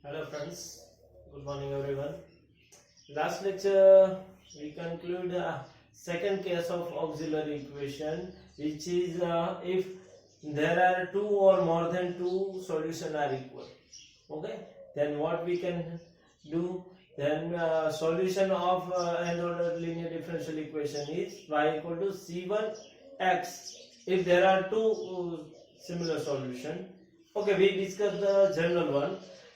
Hello friends, good morning everyone. Last lecture we conclude second case of auxiliary equation, which is if there are two or more than two solutions are equal. Okay, then what we can do? Then solution of n ordered linear differential equation is y equal to c1x if there are two similar solution. Okay, we discussed the general one.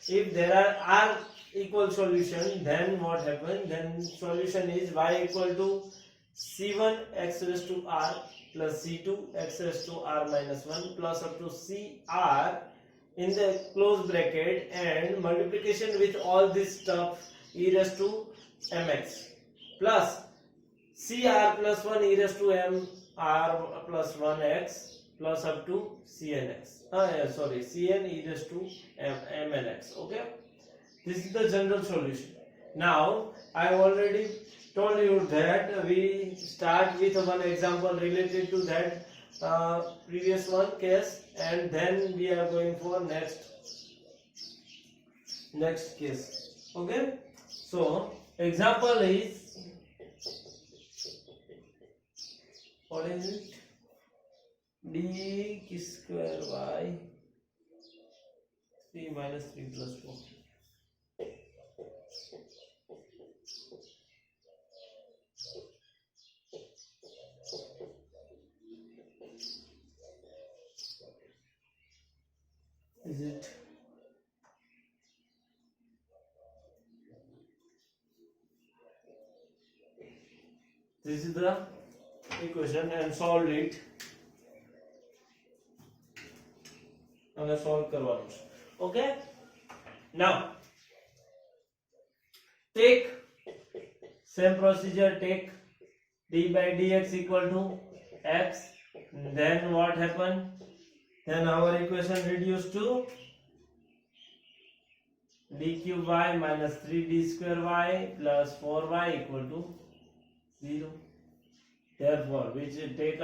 If there are r equal solution, then what happens? Then solution is y equal to c1 x raised to r plus c2 x raised to r minus 1 plus up to cr in the close bracket and multiplication with all this stuff e raised to mx plus cr plus 1 e raised to m r plus 1x plus up to cnx. Cn e raised to mnx. Okay, this is the general solution. Now I already told you that we start with one example related to that previous one case, and then we are going for next case. Okay, so example is, what is it? D square y 3 minus 3 plus 4. Is it? This is the equation and solve it. અને solve કરવાનું છે. Okay, now take same procedure, take d by dx equal to x, then what happen? Then our equation reduced to d cube y minus 3d square y plus 4y equal to 0. Therefore, which take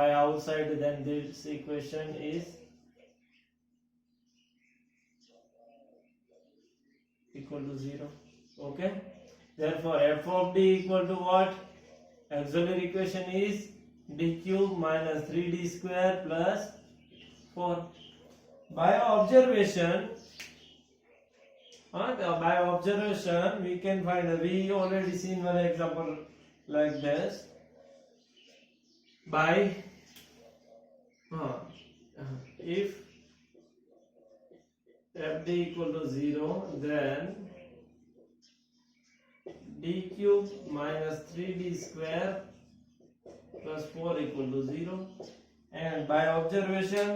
y outside, then this equation is equal to 0. Okay, therefore f of d equal to what? Auxiliary equation is d cube minus 3d square plus 4. By observation we can find, we already seen one example like this. By if fd equal to 0, then d cube minus 3d square plus 4 equal to 0. And by observation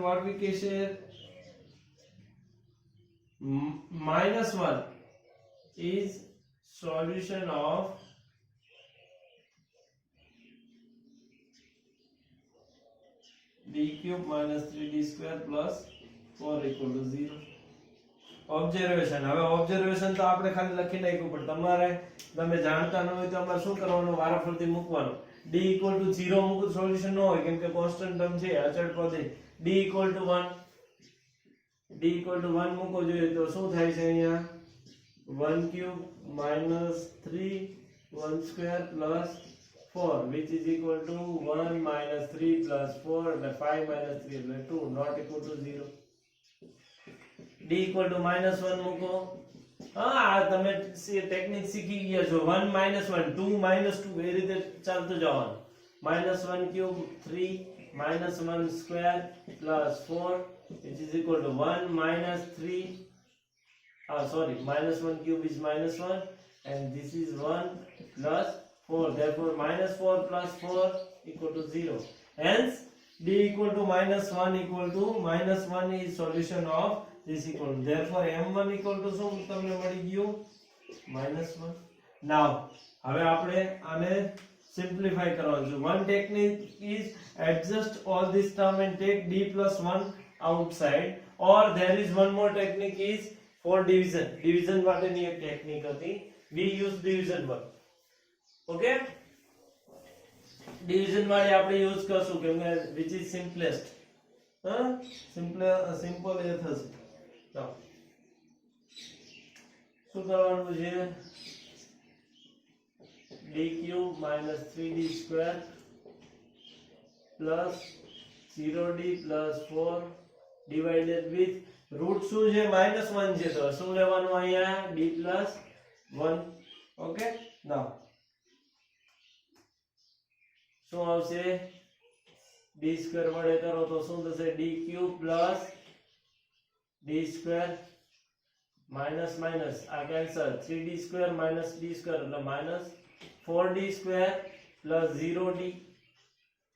what we can say, minus 1 is solution of d cube minus 3d square plus 4 equal to 0. Observation, હવે observation તો આપણે ખાલી લખી નાખ્યું, પણ તમારે તમે જાણતા ન હોય તો અમારે શું કરવાનું? વારાફરતી મૂકવાનું. d equal to 0 મૂકો સોલ્યુશન ન હોય, કેમ કે કોન્સ્ટન્ટ ટર્મ છે, અચળ પદ છે. d equal to 1 મૂકો જોઈએ તો શું થાય છે? અહીંયા 1 cube minus 3 1 square plus 4, which is equal to 1 minus 3 plus 4 and 5 minus 3 એટલે 2, not equal to 0. d equal to minus 1 મૂકો. તમે ટેકનિક શીખી ગયા છો. 1 minus 1 2 minus 2 એ રીતે ચાલતું જવાનું. minus 1 cube 3 minus 1 square plus 4, which is equal to 1 minus 3 minus 1 cube is minus 1, and this is 1 plus 4. Therefore minus 4 plus 4 equal to 0. Hence d equal to minus 1 equal to minus 1 is solution of this equation. Therefore m1 equal to શું તમને મળી ગયું? minus 1. Now હવે આપણે આને simplify કરવાનું છે. One technique is adjust all this term and take d plus 1 outside, or there is one more technique is for division માટેની એક ટેકનિક હતી. We use division one. Okay, division वाली આપણે યુઝ કરશું કેમ કે which is simplest સિમ્પલ એ થશે ચાલો શું કરવાનું છે d cube minus 3d square plus 0d plus 4 divided with root શું છે -1 છે તો શું લેવાનું અહીંયા d plus 1 ઓકે નાउ શું આવશે d સ્ક્વેર વડે કરો તો શું થશે d cube plus d square minus minus આ cancel 3d square minus d square એટલે minus 4d square plus 0d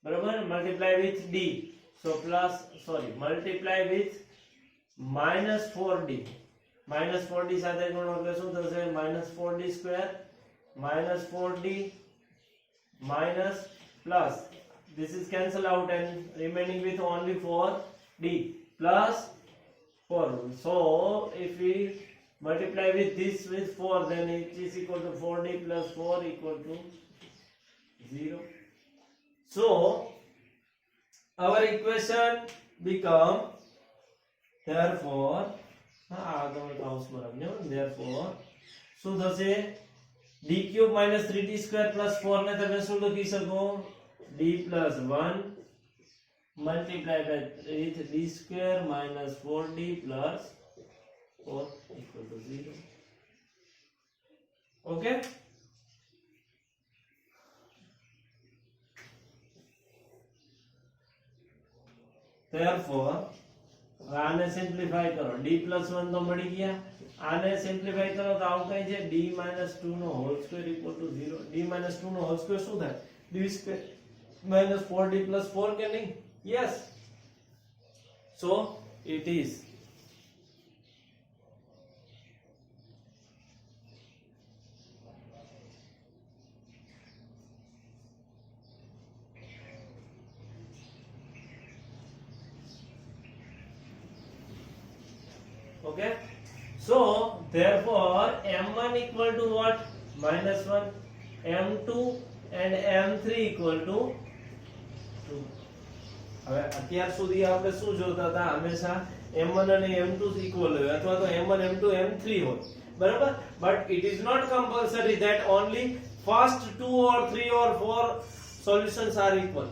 બરાબર multiply with d so plus sorry multiply with minus 4d minus 4d સાથે ગુણો એટલે શું થશે minus 4d square minus 4d minus plus this is cancel out and remaining with only 4d plus 4 so if we multiply with this with 4 then it is equal to 4d plus 4 equal to 0 so our equation become therefore therefore શું થશે d cube minus 3d square plus 4 ને તમે શું લખી શકો d plus 1 multiply by with d square minus 4d plus 4 equal to 0 okay therefore આને simplify કરો d plus 1 તો મળી ગયા આને સિમ્પ્લિફાય કરો તો આવું કઈ છે d minus 2 નો whole square equal to 0 d minus 2 નો હોલ સ્ક્વેર શું થાય d square minus 4d plus 4 કે નહીં yes so it is okay so therefore m1 equal to what minus 1 m2 and m3 equal to 2 હવે અત્યાર સુધી આપણે શું જોતા હતા હંમેશા m1 અને m2 ઇક્વલ હોય અથવા તો m1 m2 m3 હોય બરાબર but it is not compulsory that only first 2 or 3 or 4 solutions are equal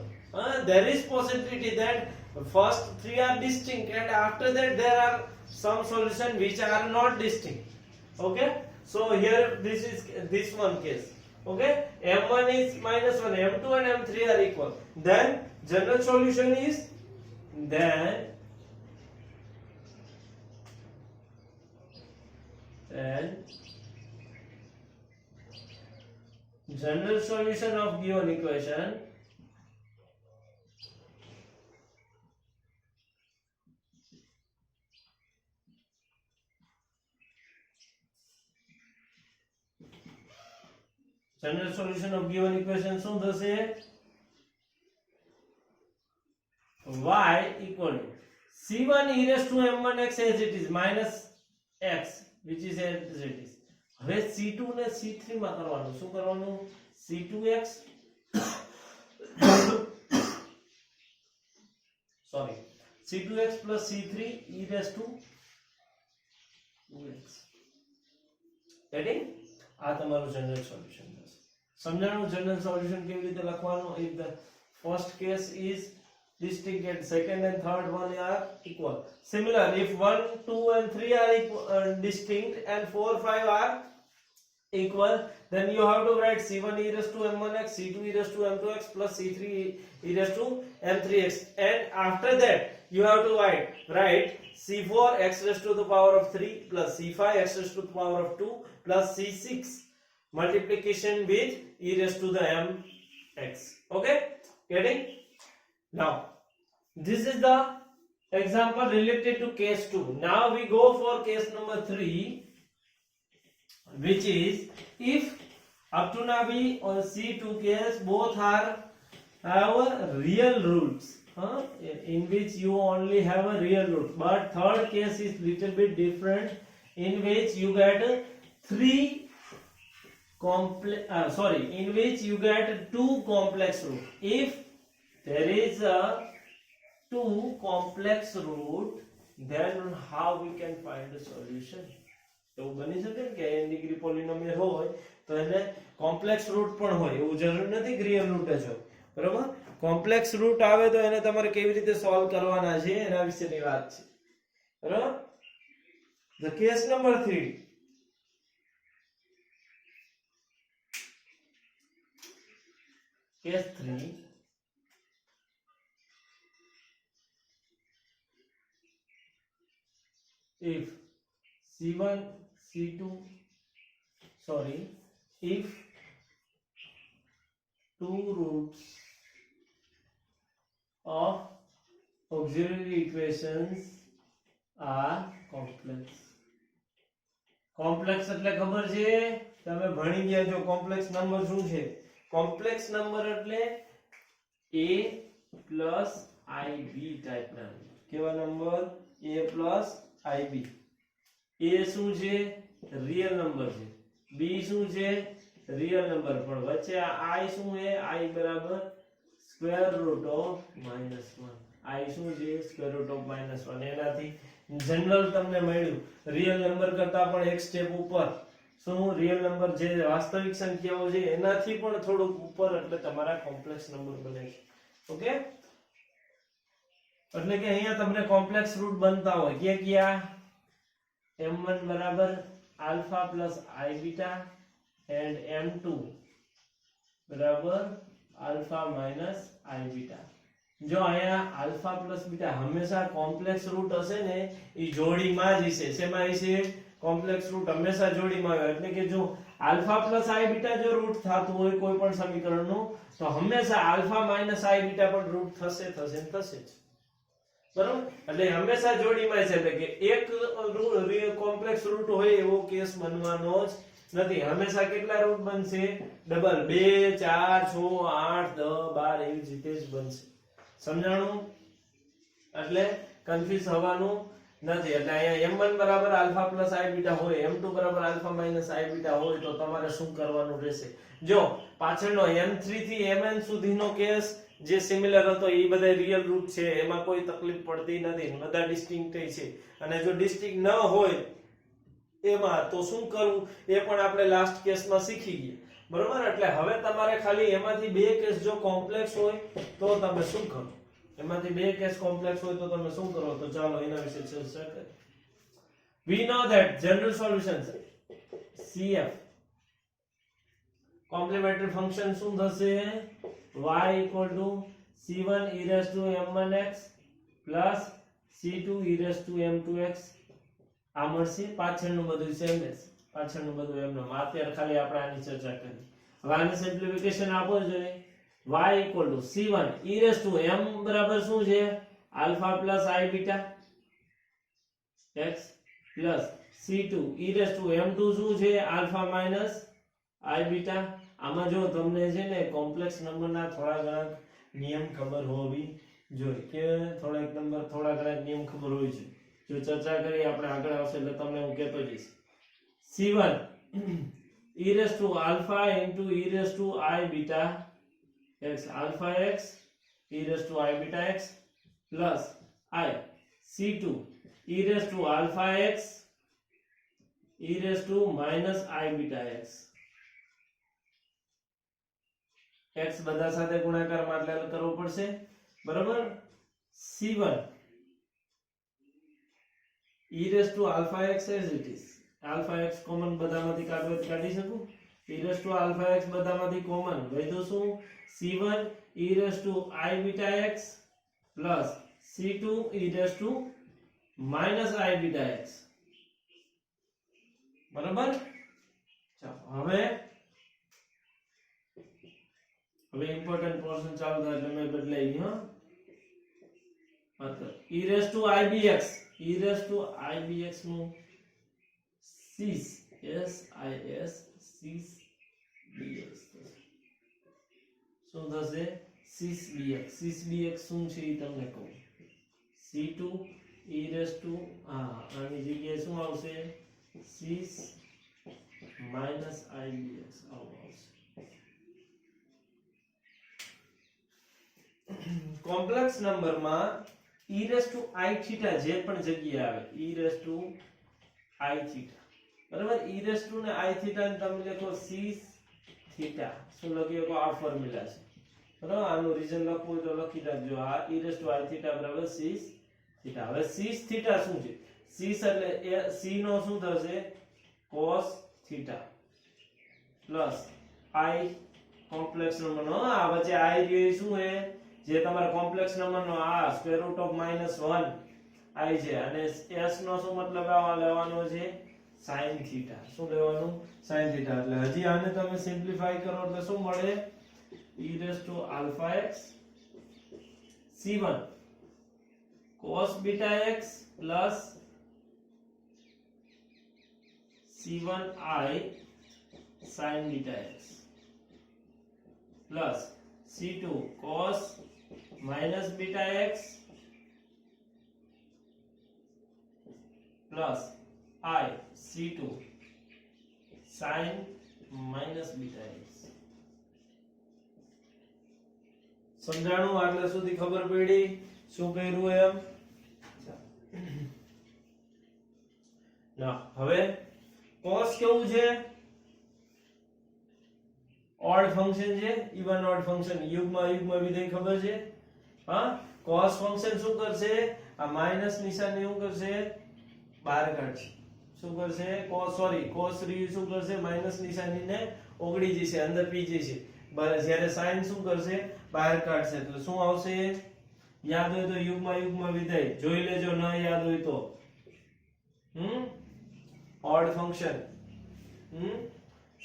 there is possibility that first 3 are distinct and after that there are some solution which are not distinct okay so here this is this one case okay m1 is minus 1 m2 and m3 are equal then general solution is then general solution of given equation general solution of given equation શું થશે y equal to c1 e raised to m1x as it is minus x which is as it is હવે c2 ને c3 માં કરવાનું શું કરવાનું c2x sorry c2x plus c3 e raised to 2x getting આ તમારું જનરલ સોલ્યુશન થશે સમજાણું જનરલ સોલ્યુશન કેવી રીતે લખવાનું if the first case is distinct and second and third one are equal similar if 1 2 and 3 are distinct and 4 5 are equal then you have to write c1 e raised to m1x c2 e raised to m2x plus c3 e raised to m3x and after that you have to write c4 x raised to the power of 3 plus c5 x raised to the power of 2 plus c6 multiplication with e raised to the mx okay getting now this is the example related to case 2 now we go for case number 3 which is if up to now we on c2 case both are have real roots in which you only have a real root but third case is little bit different in which you get 3 in which you get two complex root. If there is a two complex root, then how we can find the solution? એવું બની શકે કે n degree પોલિનોમિયલ હોય તો એને complex route પણ હોય, એવું જરૂર નથી કે રિયલ રૂટ જ હોય, બરોબર? કોમ્પ્લેક્સ રૂટ આવે તો એને તમારે કેવી રીતે સોલ્વ કરવાના છે એના વિશેની વાત છે, બરોબર? The case number 3. Case 3. If C1, C2, if two roots of auxiliary equations are complex. Complex એટલે ખબર છે, તમે ભણી ગયા છો કોમ્પ્લેક્સ નંબર શું છે? કોમ્પ્લેક્સ નંબર એટલે a plus ib ટાઈપના. કેવા number? a plus ib. a શું છે? રિયલ નંબર છે. b શું છે? Real number. પણ વચ્ચે આ i શું છે? i બરાબર સ્ક્વેર રૂટ ઓફ -1. i શું છે? Square root of -1. એનાથી જનરલ તમને મળ્યું રિયલ નંબર કરતા પણ એક સ્ટેપ ઉપર. શું? રિયલ નંબર જે વાસ્તવિક સંખ્યાઓ છે એનાથી પણ થોડુંક ઉપર, એટલે તમારા કોમ્પ્લેક્સ નંબર બને છે. ઓકે, એટલે કે અહીંયા તમને કોમ્પ્લેક્સ રૂટ બનતા હોય કે ક્યાં? m1 બરાબર alpha plus i beta and m2 બરાબર આલ્ફા માઇનસ i બીટા. જો અહીંયા આલ્ફા પ્લસ બીટા હંમેશા કોમ્પ્લેક્સ રૂટ હશે ને એ જોડીમાં જ હશે. શેમાં હશે? કોમ્પ્લેક્સ રૂટ હંમેશા જોડીમાં આવે. એટલે કે જો આલ્ફા પ્લસ i બીટા જો રૂટ થતું હોય કોઈ પણ સમીકરણનું, તો હંમેશા આલ્ફા માઇનસ i બીટા પણ રૂટ થશે જ, બરાબર? એટલે હંમેશા જોડીમાં છે. એટલે કે એક કોમ્પ્લેક્સ રૂટ હોય એવો કેસ બનવાનો જ નથી. હંમેશા કેટલા રૂટ બનશે? ડબલ. 2 4 6 8 10 12 એવી રીતે જ બનશે. સમજાણું? એટલે કન્ફ્યુઝ થવાનું નથી. એટલે અહીંયા m1 બરાબર આલ્ફા પ્લસ i બીટા હોય, m2 બરાબર આલ્ફા માઇનસ i બીટા હોય તો તમારે શું કરવાનું રહેશે? જો પાછળનો m3 થી mn સુધીનો કેસ જે સિમિલર હતો એ બધા રિયલ રૂટ છે, એમાં કોઈ તકલીફ પડતી નથી, બધા ડિસ્ટિંક્ટ છે. અને જો ડિસ્ટિંક્ટ ન હોય એમાં તો શું કરવું એ પણ આપણે લાસ્ટ કેસમાં શીખી ગયા, બરોબર? એટલે હવે તમારે ખાલી એમાંથી બે કેસ જો કોમ્પ્લેક્સ હોય તો તમે શું કરો? એમાંથી બે કેસ કોમ્પ્લેક્સ હોય તો તમે શું કરો? તો ચાલો એના વિશે ચર્ચા કરીએ. We know that general solutions CF complementary function શું થશે? y equal to c1 e raised to m1x plus c2 e raised to m2x. આ મળશે. પાછળનું બધું સેમ રહેશે, પાછળનું બધું એમનો. અત્યારે ખાલી આપણે આની ચર્ચા કરી. હવે આને સિમ્પ્લિફિકેશન આપો જોઈએ. y equal to c1 e raised to m બરાબર શું છે? Alpha plus i beta x plus c2 e raised to m2 શું છે? Alpha minus i beta. આમાં જો તમને છે ને કોમ્પ્લેક્સ નંબરના થોડા ઘણા નિયમ ખબર હોવી જોઈએ, કે થોડા ઘણા નિયમ ખબર હોવી જોઈએ. જો ચર્ચા કરી આપણે આગળ આવશે એટલે તમને હું કહેતો જઈશ. c1 e raised to alpha into e raised to i beta x, alpha x e raised to i beta x plus I c2 e raised to alpha x e raised to minus I beta x. x બધા સાથે ગુણાકારમાં એટલે કરવો પડશે, બરાબર? c1 e raised to alpha x as it is. alpha x common બધામાંથી કાઢી શકું. e raised to alpha x બધામાંથી કોમન વધ્યું શું? c1 e raised to I beta x plus c2 e raised to minus I beta x. બરાબર? ચાલો હવે important portion ચાલુ થાય એટલે મેં બદલાઈ ગયું. મતલબ e raised to ibx, e raised to ibx નું cis s i s cis dx શું થશે? cis dx. cis dx શું છે એ તમને કહું. c2 e raised to આની જગ્યાએ શું આવશે? cis માઇનસ આઈ dx આવું આવશે. કોમ્પ્લેક્સ નંબરમાં e raise to i theta જે પણ જગ્યાએ આવે e raise to i theta બરાબર. e રેઝ ટુ ને i થીટા ને તમે લખો c થીટા. શું લખી શકો? આ ફોર્મ્યુલા છે બરાબર. આનું રીઝન લખવું હોય તો લખી રાખજો. આ e raise to i theta બરાબર c થીટા. હવે c થીટા શું છે? c એટલે c નો શું થશે? cos theta plus i complex નંબરનો આ વચ્ચે i રહ્યો શું છે? જે તમારા કોમ્પ્લેક્સ નંબરનો આ સ્ક્વેર રૂટ ઓફ -1 i છે અને s નો શું મતલબ લેવાનો છે? sin theta. શું લેવાનું? sin theta. એટલે હજી આને તમે સિમ્પ્લિફાઈ કરો એટલે શું મળે? e raise to alpha x c1 cos beta x plus c1i sin beta x plus c2 cos minus beta x plus I c2 sin minus beta x. સમજાણું? આટલે સુધી ખબર પડી શું કર્યું એમ? ના હવે cos કેવું છે? ઓડ ફંક્શન છે. ઇવન ઓડ ફંક્શન યુગ્મ વિધેય ખબર છે? હા. cos ફંક્શન શું કરશે? આ માઈનસ નિશાની શું કરશે? બહાર કાઢશે. શું કરશે? cos રી શું કરશે? માઈનસ નિશાનીને ઓગળી જશે, અંદર પી જશે. જ્યારે sin શું કરશે? બહાર કાઢશે. એટલે શું આવશે? યાદ હોય તો યુગ્મ વિધેય જોઈ લેજો, ન યાદ હોય તો odd function.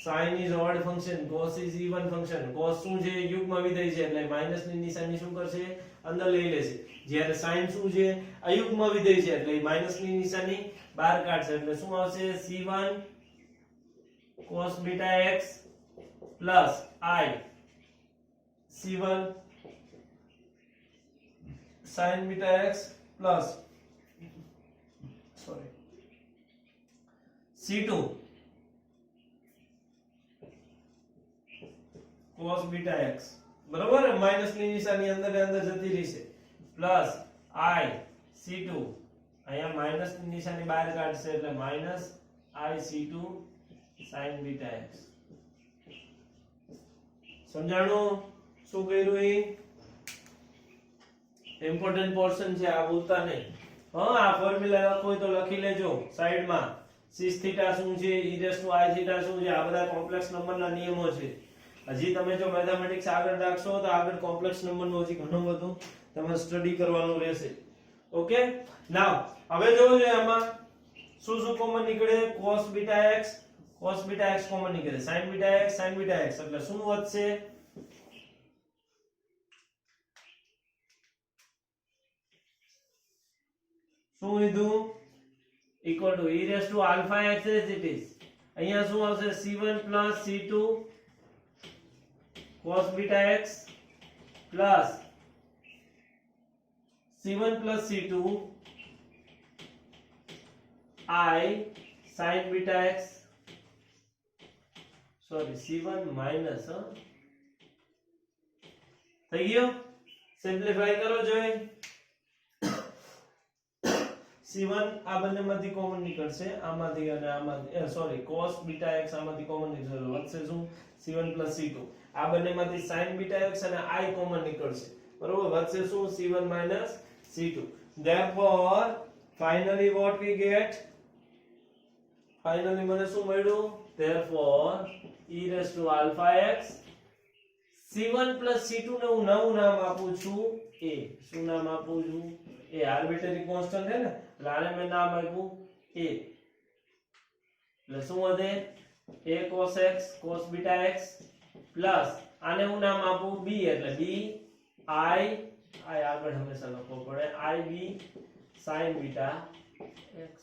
sin is odd function, cos is even function. cos શું છે? યુગ્મ વિધેય છે એટલે માઈનસ ની નિશાની શું કરશે? અંદર લઈ લેશે. જ્યારે sin શું છે? અયુગ્મ વિધેય છે એટલે માઈનસ ની નિશાની બહાર કાઢશે. એટલે શું આવશે? c1 cos beta x plus I c1 sin beta x plus c2 cos beta x બરોબર. માઈનસ ની નિશાની અંદર જતી રહેશે પ્લસ I c2 અહીંયા માઈનસ ની નિશાની બહાર કાઢશે એટલે minus I c2 sin beta x. સમજાણું? શું કર્યું? એ ઇમ્પોર્ટન્ટ પોર્શન છે, આ ભૂલતા નહીં. હા, આ ફોર્મ્યુલા લખો હોય તો લખી લેજો સાઈડમાં. સિસ થીટા શું છે? e raise to i theta શું છે? આ બધા કોમ્પ્લેક્સ નંબરના નિયમો છે. હજી તમે જો મેથેમેટિક્સ આગળ રાખશો તો આગળ કોમ્પ્લેક્સ નંબરનું હજી ઘણું બધું તમે સ્ટડી કરવાનું રહેશે. ઓકે. નાઉ હવે જોજો આમાં શું શું કોમન નીકળે? cos બીટા x કોમન નીકળે. sin બીટા x એટલે શું વધશે? શું લીધું? equal to e raised to alpha x as it is. અહીંયા શું આવશે? c1 plus c2 cos beta x plus c1 plus c2 I sin beta x. c1 minus થઈ ગયો? સિમ્પ્લિફાઈ કરો જોઈ. c1 આ બંનેમાંથી કોમન નીકળશે, આમાંથી અને આમાંથી. cos beta x આમાંથી કોમન નીકળશે. વધશે શું? c1 c2. આ બંનેમાંથી sin beta x અને I કોમન નીકળશે. બરોબર. વધશે શું? c1 c2. therefore finally what we get? finally મને શું મળ્યું? therefore e raised to alpha x c1 c2 ને હું નવું નામ આપું છું a. શું નામ આપું છું? a. આર્બિટરી કોન્સ્ટન્ટ છે ને એટલે આને મેં નામ આપ્યું a. એટલે શું વધે? a cos x cos beta x plus આને હું નામ આપું b એટલે b I આગળ હંમેશા લખવો પડે ib sin beta x.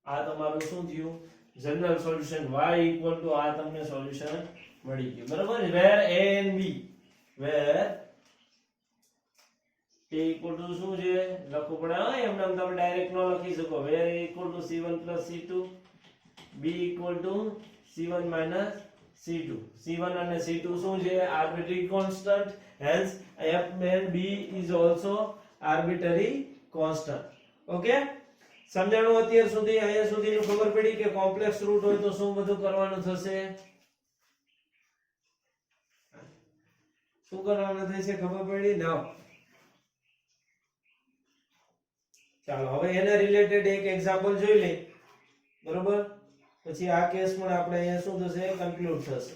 આ તમારું શું થયું? General solution y equal to આ તમને સોલ્યુશન મળી ગયું. બરાબર. where a and b where a equal to શું છે? લખવું પડે. એમ નામ તમે ડાયરેક્ટ ન લખી શકો. where a equal to c1 plus c2 b equal to c1 minus c2. c1 અને c2 શું છે? Arbitrary constant. Hence f and b is also arbitrary constant. Okay, સમજાણું અત્યાર સુધી? અહીંયા સુધીનું ખબર પડી કે કોમ્પ્લેક્સ રૂટ હોય તો શું બધું કરવાનું થશે? શું કરવાનું થશે ખબર પડી? ના, ચાલો હવે એના રિલેટેડ એક એક્ઝામ્પલ જોઈ લઈએ, બરોબર? પછી આ કેસ પણ આપણે અહીંયા શું થશે? કન્ક્લુડ થશે.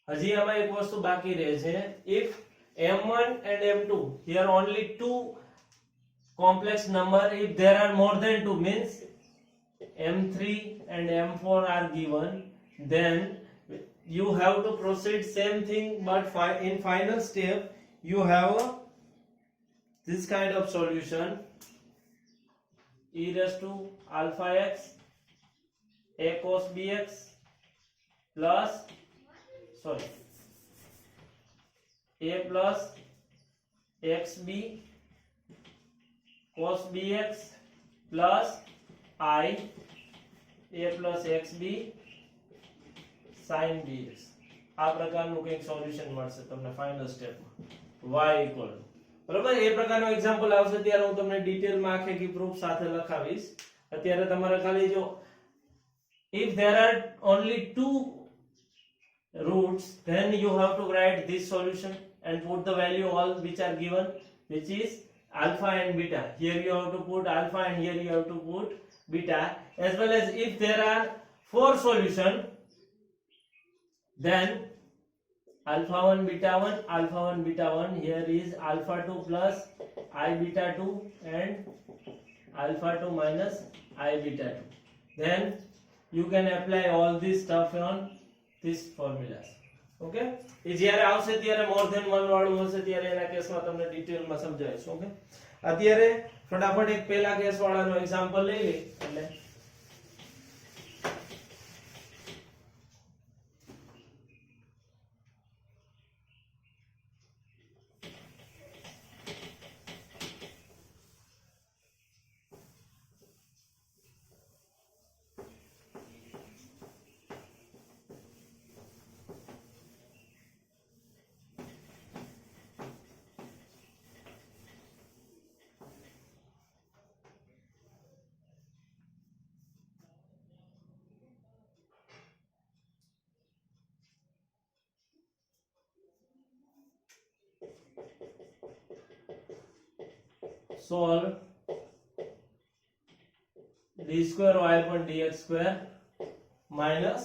હજી આમાં એક વસ્તુ બાકી રહે છે. if m1 and m2, here only two complex number, if there are more than two, means m3 and m4 are given, then you have to proceed same thing, but in final step you have this kind of solution: e raised to alpha x a cos bx plus a plus xb cos bx plus I a plus xb sin bx. આ પ્રકારનું કંઈક solution મળશે તમને final સ્ટેપમાં y equal, બરોબર? એ પ્રકારનો example આવશે ત્યારે હું તમને ડિટેલમાં આખી પ્રૂફ સાથે લખાવીશ. અત્યારે તમારે ખાલી જો if there are only two roots, then you have to write this solution and put the value all which are given, which is alpha and beta. Here you have to put alpha and here you have to put beta. As well as if there are four solution, then alpha 1 beta 1 alpha 1 beta 1. Here is alpha 2 plus I beta 2 and alpha 2 minus I beta 2. Then you can apply all this stuff on this formulas. Okay, એ જ્યારે આવશે ત્યારે more than one વાળું હશે ત્યારે એના કેસમાં તમને ડિટેલમાં સમજાવીશ. ઓકે, અત્યારે ફટાફટ એક પહેલા કેસ વાળાનો એક્ઝામ્પલ લઈ લે એટલે solve d square y upon dx square minus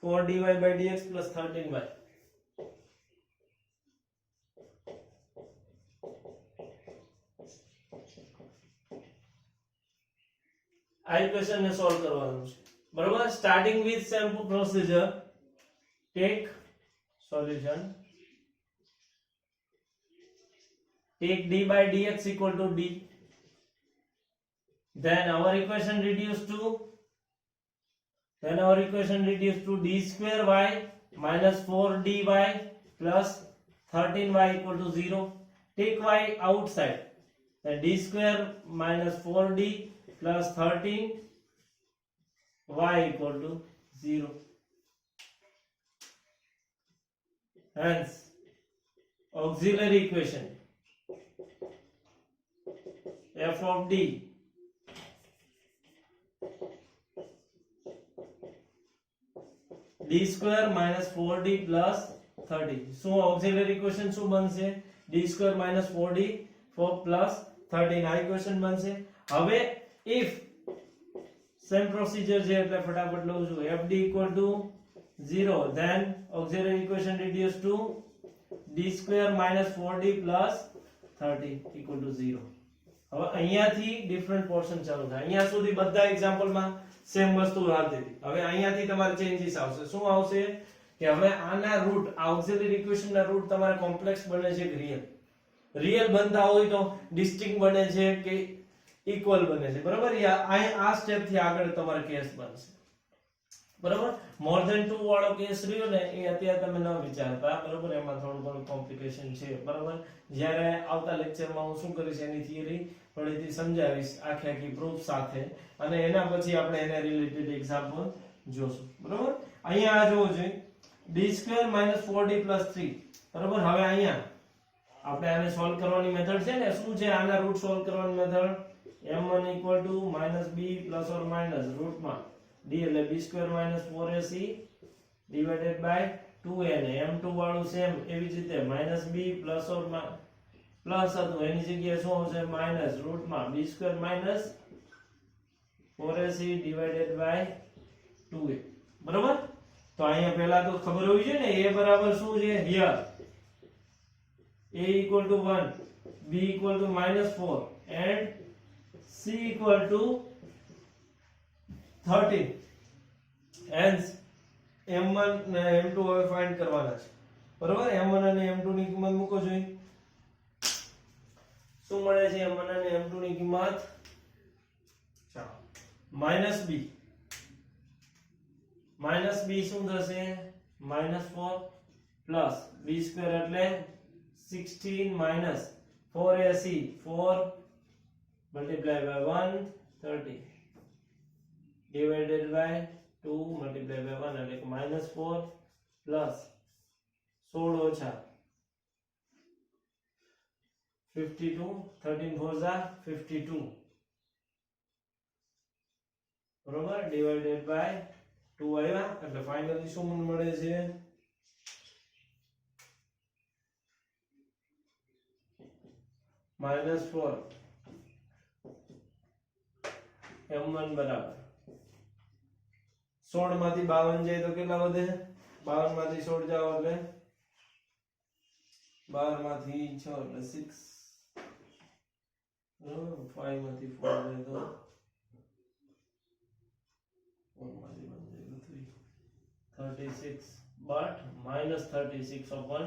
4 dy by dx plus 13y. આ ઇક્વેશન ને સોલ્વ કરવાનું છે, બરોબર? Starting with same procedure, take solution, take d by dx equal to d, then our equation reduced to d square y minus 4 dy plus 13y equal to 0. Take y outside, then d square minus 4d plus 13y equal to 0. Hence auxiliary equation f of d d square minus 4d plus 30. શું auxiliary equation શું બનશે? d square minus 4d 4 plus 13 આ equation બનશે. હવે if same procedure છે એટલે ફટાફટ લઉં છું. fd equal to 0, then auxiliary equation reduced to d square minus 4d plus 30 equal to 0. હવે અહીંયાથી ડિફરન્ટ પોર્શન ચાલુ થાય. અહીંયા સુધી બધા એક્ઝામ્પલમાં સેમ વસ્તુ આવતી હતી. હવે અહીંયાથી તમારે ચેન્જીસ આવશે. શું આવશે કે હવે આના રૂટ, આ ઓક્સિલરી ઇક્વેશનના રૂટ તમારા કોમ્પ્લેક્સ બને છે કે રિયલ. રિયલ બનતા હોય તો ડિસ્ટિંક્ટ બને છે કે ઇક્વલ બને છે, બરાબર. આ સ્ટેપ થી આગળ તમારો કેસ બનશે, બરાબર. મોર ધેન 2 વાળો કેસ રહ્યો ને એ અત્યારે તમે ન વિચારતા, બરાબર. એમાં થોડું ઘણું કોમ્પ્લિકેશન છે, બરાબર. જ્યારે આવતા લેક્ચરમાં હું શું કરીશ એની થિયરી થોડીથી સમજાવીશ આખી પ્રૂફ સાથે, અને એના પછી આપણે એને રિલેટેડ એક્ઝામ્પલ જોશું, બરાબર. અહીંયા આ જોવો જોઈએ d2 4d 3, બરાબર. હવે અહીંયા આપણે આને સોલ્વ કરવાની મેથડ છે ને, શું છે આના રૂટ સોલ્વ કરવાની મેથડ? m1 b ± રૂટમાં d એટલે b2 4ac divided by 2n. m2 વાળું સેમ એવી જ રીતે b પ્લસ હતું એની જગ્યાએ શું આવશે minus રૂટમાં b2 4ac divided by 2a, બરાબર. તો અહીંયા પહેલા તો ખબર હોવી જોઈએ ને a બરાબર શું છે here a equal to 1, b equal to -4 and c equal to 13. hence m1 ને m2 હવે ફાઇન્ડ કરવાના છે, બરાબર. m1 અને m2 ની કિંમત મૂકો જોઈએ. શું મળે છે m1 અને m2 ની કિંમત? ચાલો -b શું થશે -4 પ્લસ b2 એટલે 16 minus 4ac 4 multiplied by 1 30 divided by 2 multiplied by 1 એટલે કે -4 plus 16 ઓછા 52 13 4 જા 52, બરોબર. divided by 2 આવ્યા એટલે ફાઇનલી શું મળે છે -4 m1 બરાબર 16 માંથી 52 જાય તો કેટલા વધે? 52 માંથી 16 જાવ એટલે 12 માંથી 6 એટલે 6, 5 માંથી 4 જાય તો 4 માંથી 1 જાય તો 3, 36, but -36 upon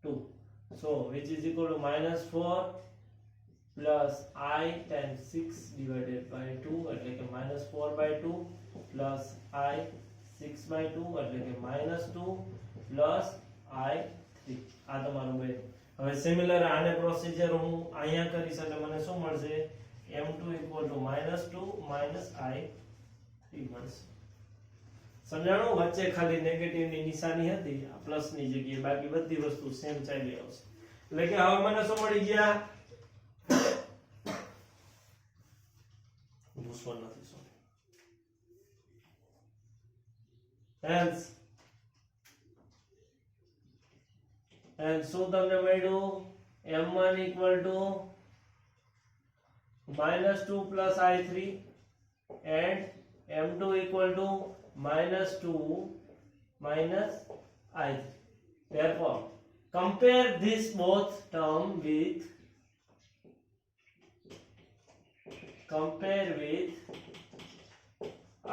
2. So which is equal to -4 plus I times 6 divided by 2 એટલે કે -4 by 2 plus I 6 by 2 એટલે કે -2 plus I 3. આ તમારું બે. હવે સિમિલર આને પ્રોસીજર હું અહીંયા કરીશ એટલે મને શું મળશે m2 equal to -2 minus I 3 મળશે. સમજાણું? વચ્ચે ખાલી નેગેટિવ ની નિશાની હતી આ પ્લસ ની જગ્યાએ, બાકી બધી વસ્તુ સેમ ચાલી આવશે. એટલે કે હવે મને શું મળી ગયા ભૂસવા નથી સોરી hence and શું તમને મળ્યું m1 equal to -2 plus I3 and m2 equal to -2 minus I3. Therefore compare this both term with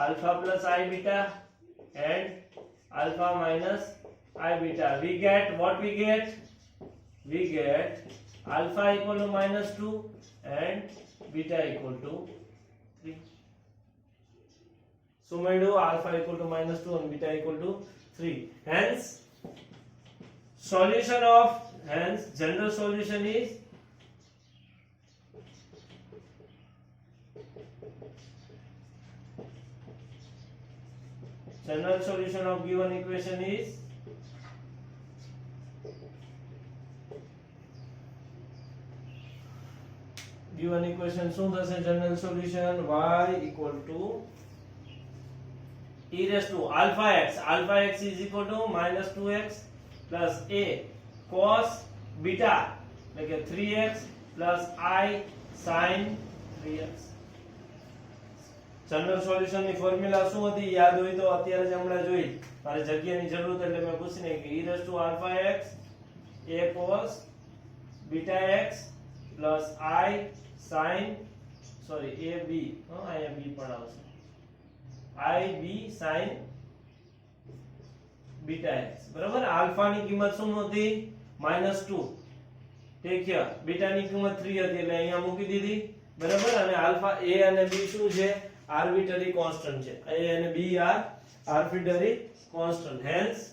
alpha plus I beta and alpha minus I beta. We get what we get? We get alpha equal to -2 and beta equal to 3. So મળ્યું alpha equal to -2 and beta equal to 3. Hence general solution is of given equation is given equation શું થશે general solution y equal to e raised to alpha x is equal to -2x plus a cos beta like 3x plus I sin 3x. General solution ની formula શું હતી યાદ હોય તો અત્યારે જ હમણાં જોઈ, મારે જગ્યાની જરૂર એટલે મેં પૂછી નહીં કે e raised to alpha x a cos beta x plus I sin a b અહીંયા b પણ આવશે I b sin beta x, બરાબર. આલ્ફા ની કિંમત શું હતી -2 ટેક હિયર બીટાની કિંમત 3 હતી એટલે અહીંયા મૂકી દીધી બરાબર અને આલ્ફા a અને b શું છે આર્બિટરી કોન્સ્ટન્ટ છે a અને b are arbitrary constant hence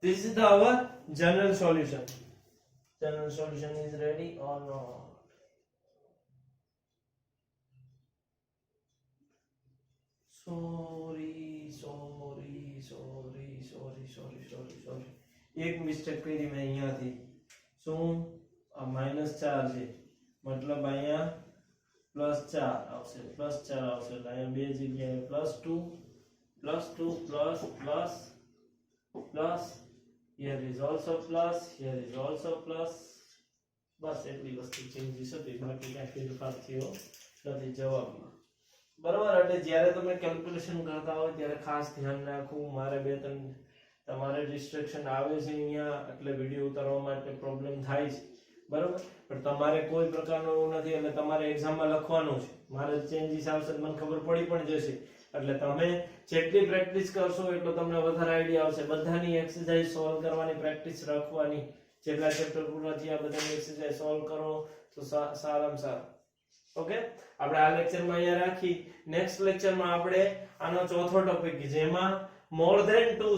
this is the our general solution is ready or not sorry એક મિસ્ટેક કરી મેં અહીંયાથી શું આ -4 છે મતલબ અહીંયા +4 આવશે +4 આવશે એટલે અહીંયા બે જગ્યાએ +2 plus here is also plus here is also plus બસ એટલી વસ્તુ ચેન્જીસ હતી બાકી કાંઈ ફેરફાર થયો નથી જવાબમાં બરાબર એટલે જ્યારે તમે કેલ્ક્યુલેશન કરતા હોય ત્યારે ખાસ ધ્યાન રાખવું મારે બે ત્રણ તમારે ડિસ્ટ્રેક્શન આવે છે અહીંયા એટલે વિડિયો ઉતારવા માટે પ્રોબ્લેમ થાય છે બરાબર પણ તમારે કોઈ પ્રકારનું એવું નથી એટલે તમારે એક્ઝામમાં લખવાનું છે મારે ચેન્જીસ આવશે મને ખબર પડી પણ જશે એટલે તમે જેટલી પ્રેક્ટિસ કરશો એટલો તમને વધારે આઈડિયા આવશે બધાની એક્સરસાઇઝ સોલ્વ કરવાની પ્રેક્ટિસ રાખવાની જેટલા ચેપ્ટર પૂરા થયા બધાની એક્સરસાઇઝ સોલ્વ કરો તો સારામાં સારું ઓકે આપણે આ લેક્ચરમાં અહીંયા રાખી નેક્સ્ટ લેક્ચરમાં આપણે આનો ચોથો ટોપિક જેમાં મોર ધેન 2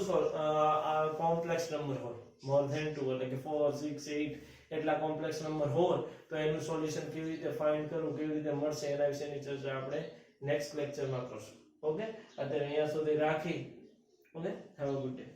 કોમ્પ્લેક્સ નંબર હોય મોર ધેન 2 એટલે કે 4 6 8 એટલા કોમ્પ્લેક્સ નંબર હોય તો એનું સોલ્યુશન કેવી રીતે ફાઇન્ડ કરવું કેવી રીતે મળશે એના વિશેની ચર્ચા આપણે નેક્સ્ટ લેક્ચરમાં કરશું ઓકે અત્યારે અહીંયા સુધી રાખી okay have a good day